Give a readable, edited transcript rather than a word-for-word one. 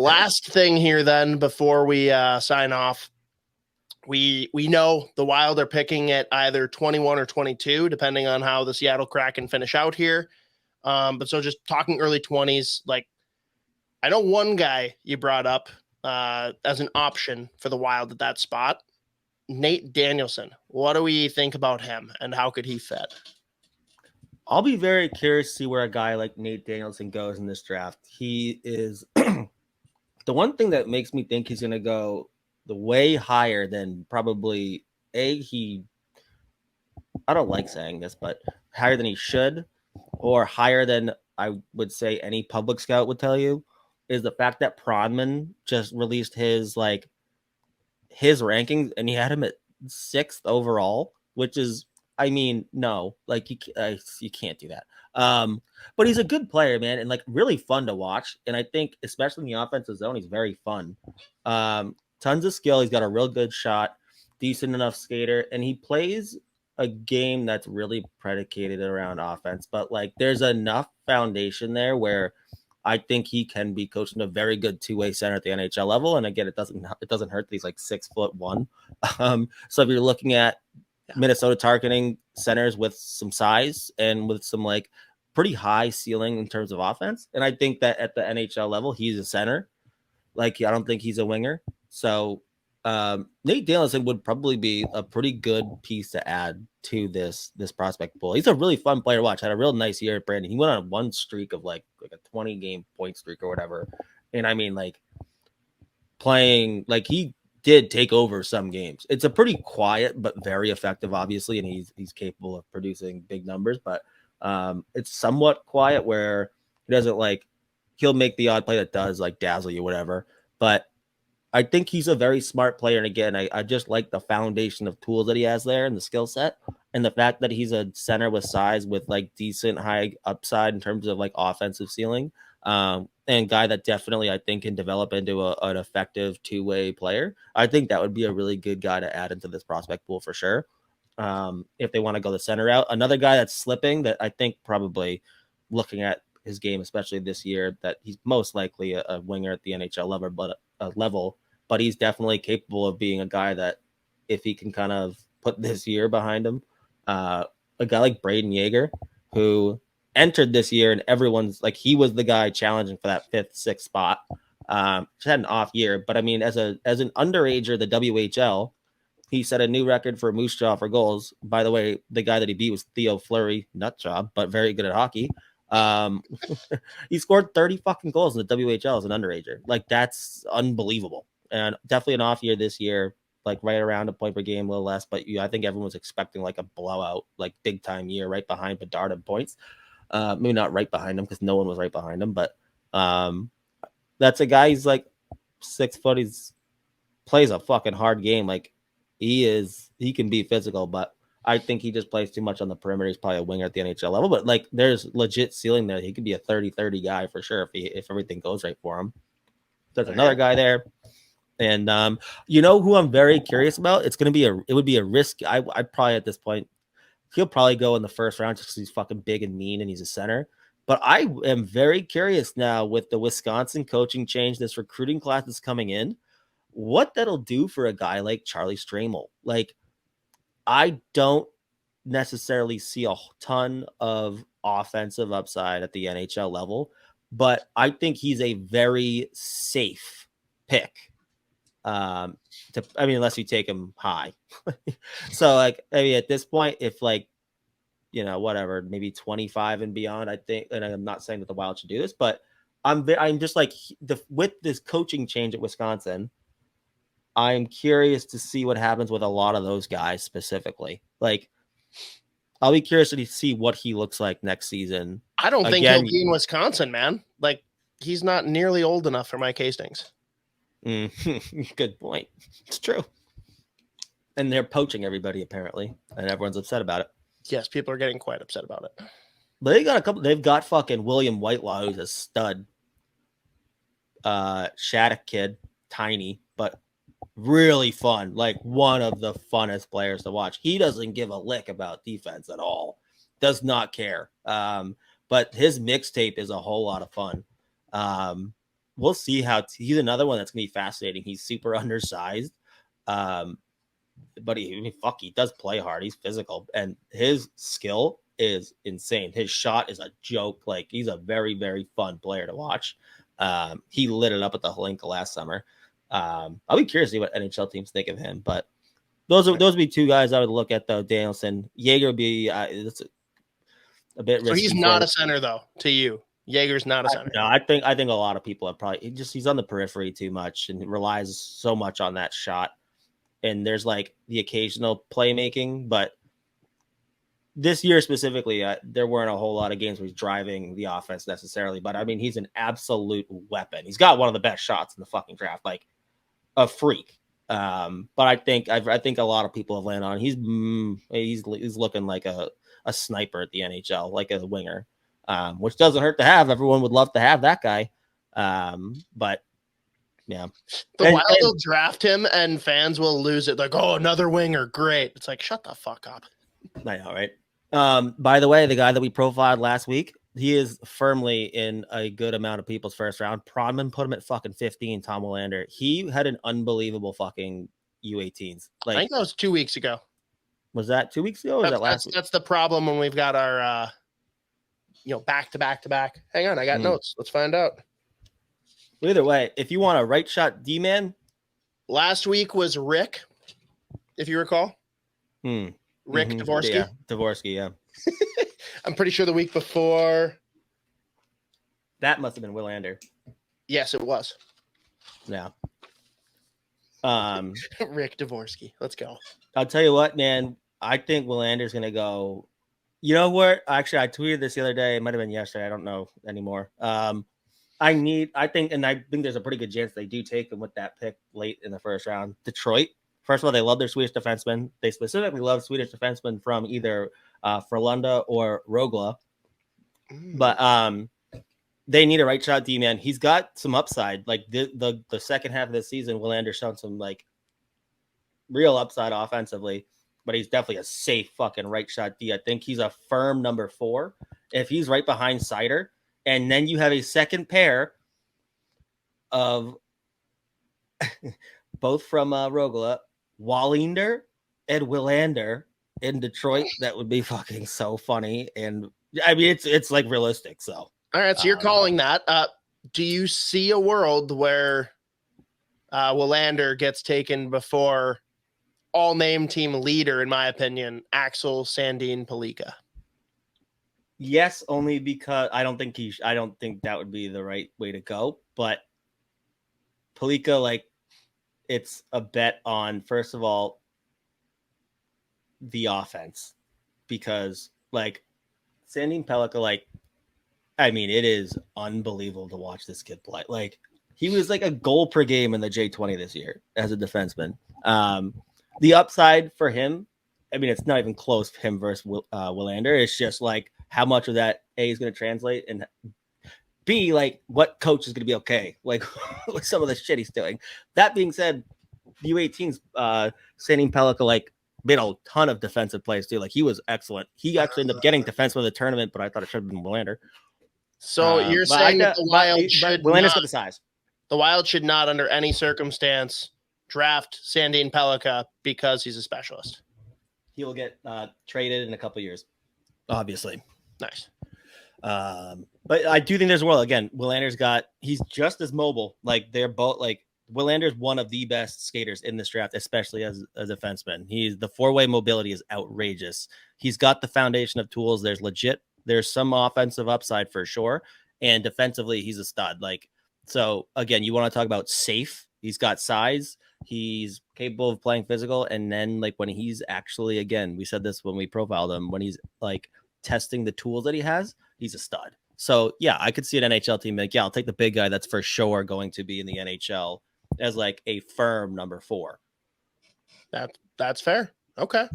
Last thing here then before we sign off. We know the Wild are picking at either 21 or 22, depending on how the Seattle Kraken finish out here. But so just talking early 20s, like I know one guy you brought up as an option for the Wild at that spot, Nate Danielson. What do we think about him and how could he fit? I'll be very curious to see where a guy like Nate Danielson goes in this draft. He is the one thing that makes me think he's going to go the way higher than probably I don't like saying this, but higher than he should, or higher than I would say any public scout would tell you, is the fact that Pronman just released his rankings and he had him at 6th overall, which is, I mean, no, like you can't do that. But he's a good player, man, and like really fun to watch. And I think, especially in the offensive zone, he's very fun. Tons of skill. He's got a real good shot, decent enough skater, and he plays a game that's really predicated around offense. But like, there's enough foundation there where I think he can be coached in a very good two-way center at the NHL level. And again, it doesn't hurt that he's like 6'1". So if you're looking at Minnesota targeting centers with some size and with some like pretty high ceiling in terms of offense, and I think that at the NHL level, he's a center. Like, I don't think he's a winger. So Nate Danielson would probably be a pretty good piece to add to this prospect pool. He's a really fun player to watch. Had a real nice year at Brandon. He went on one streak of like a 20-game point streak or whatever. And I mean, like playing, like he did take over some games. It's a pretty quiet but very effective, obviously, and he's capable of producing big numbers. But it's somewhat quiet where he doesn't like he'll make the odd play that does like dazzle you, whatever. But I think he's a very smart player. And again, I just like the foundation of tools that he has there and the skill set. And the fact that he's a center with size with like decent high upside in terms of like offensive ceiling. And guy that definitely I think can develop into an effective two-way player. I think that would be a really good guy to add into this prospect pool for sure. If they want to go the center route. Another guy that's slipping that I think probably looking at his game, especially this year, that he's most likely a winger at the NHL level, but he's definitely capable of being a guy that if he can kind of put this year behind him, a guy like Braden Yeager, who entered this year and everyone's like, he was the guy challenging for that 5th, 6th spot. Just had an off year, but I mean, as an underager, the WHL, he set a new record for Moose Jaw for goals. By the way, the guy that he beat was Theo Fleury, nut job, but very good at hockey. He scored 30 fucking goals in the WHL as an underager. Like, that's unbelievable. And definitely an off year this year, like right around a point per game, a little less. But I think everyone was expecting like a blowout, like big time year right behind Bedard in points. Maybe not right behind him because no one was right behind him. But that's a guy, he's like 6 foot. He's plays a fucking hard game. Like he can be physical, but I think he just plays too much on the perimeter. He's probably a winger at the NHL level, but like there's legit ceiling there. He could be a 30-30 guy for sure if everything goes right for him. There's another guy there. And you know who I'm very curious about? It would be a risk. I probably at this point, he'll probably go in the first round just because he's fucking big and mean and he's a center. But I am very curious now with the Wisconsin coaching change, this recruiting class that's coming in, what that'll do for a guy like Charlie Stramel. Like, I don't necessarily see a ton of offensive upside at the NHL level, but I think he's a very safe pick. Unless you take him high. So like, I mean, at this point, if like, whatever, maybe 25 and beyond, I think, and I'm not saying that the Wild should do this, but I'm just like with this coaching change at Wisconsin, I'm curious to see what happens with a lot of those guys specifically. Like, I'll be curious to see what he looks like next season. I don't think he'll be in Wisconsin, man. Like, he's not nearly old enough for Mike Hastings. Good point. It's true. And they're poaching everybody apparently, and everyone's upset about it. Yes, people are getting quite upset about it. But they've got fucking William Whitelaw, who's a stud. Shattuck kid, tiny, but really fun. Like one of the funnest players to watch. He doesn't give a lick about defense at all. Does not care. But his mixtape is a whole lot of fun. we'll see how he's another one that's gonna be fascinating. He's super undersized, but he does play hard. He's physical, and his skill is insane. His shot is a joke. Like, he's a very, very fun player to watch. He lit it up at the Holinka last summer. I'll be curious to see what NHL teams think of him, but those would be two guys I would look at, though. Danielson, Jaeger would be it's a bit risky. So he's not a center, though, to you. Jaeger's not a center. No, I think a lot of people have probably he's on the periphery too much and relies so much on that shot. And there's like the occasional playmaking, but this year specifically, there weren't a whole lot of games where he's driving the offense necessarily. But I mean, he's an absolute weapon. He's got one of the best shots in the fucking draft, like a freak. But I think a lot of people have landed on. He's looking like a sniper at the NHL, like a winger, which doesn't hurt to have. Everyone would love to have that guy, but. Yeah, the Wild will draft him, and fans will lose it. Like, oh, another winger, great. It's like, shut the fuck up. I know, right? By the way, the guy that we profiled last week, he is firmly in a good amount of people's first round. Prodman put him at fucking 15. Tom Wallander. He had an unbelievable fucking U18s. Like, I think that was 2 weeks ago. Was that 2 weeks ago? Or was that last week? That's the problem when we've got our, back to back to back. Hang on, I got notes. Let's find out. Either way, if you want a right shot D-man. Last week was Rick, if you recall. Rick Dvorsky. Yeah, Dvorsky, yeah. I'm pretty sure the week before. That must have been Willander. Yes, it was. Yeah. Rick Dvorsky. Let's go. I'll tell you what, man. I think Willander's going to go. You know what? Actually, I tweeted this the other day. It might have been yesterday. I don't know anymore. I think there's a pretty good chance they do take him with that pick late in the first round. Detroit, first of all, they love their Swedish defensemen. They specifically love Swedish defensemen from either Frölunda or Rögle. But they need a right shot D-man. He's got some upside. Like the second half of the season, Willander's shown some like real upside offensively, but he's definitely a safe fucking right shot D. I think he's a firm number 4. If he's right behind Seider, and then you have a second pair of both from Rögle, Wallander and Willander in Detroit. That would be fucking so funny. And I mean, it's like realistic. So, all right. So you're calling that. Do you see a world where Wallander gets taken before all name team leader, in my opinion, Axel Sandin Pellikka? Yes, only because I don't think that would be the right way to go. But Pellikka, like, it's a bet on, first of all, the offense, because like Sandin Pellikka, like, I mean, it is unbelievable to watch this kid play. Like, he was like a goal per game in the J20 this year as a defenseman. The upside for him, I mean, it's not even close for him versus Willander. It's just like how much of that A is going to translate, and B, like, what coach is going to be okay, like, with some of the shit he's doing. That being said, U18's Sandin Pellikka, like, made a ton of defensive plays too. Like, he was excellent. He actually ended up getting defenseman of the tournament, but I thought it should have been Willander. So you're saying that the Wild should Willander's got the size. The Wild should not, under any circumstance, draft Sandin Pellikka because he's a specialist. He will get traded in a couple of years, obviously. Nice. But I do think there's a world. Again, he's just as mobile. Like, they're both, like, Willander's one of the best skaters in this draft, especially as a defenseman. The 4-way mobility is outrageous. He's got the foundation of tools. There's some offensive upside for sure. And defensively, he's a stud. Like, so again, you want to talk about safe. He's got size. He's capable of playing physical. And then, like, when he's actually, again, we said this when we profiled him, when he's like testing the tools that he has, he's a stud. So yeah, I could see an NHL team like, yeah, I'll take the big guy that's for sure going to be in the NHL as like a firm number 4. That's fair. Okay.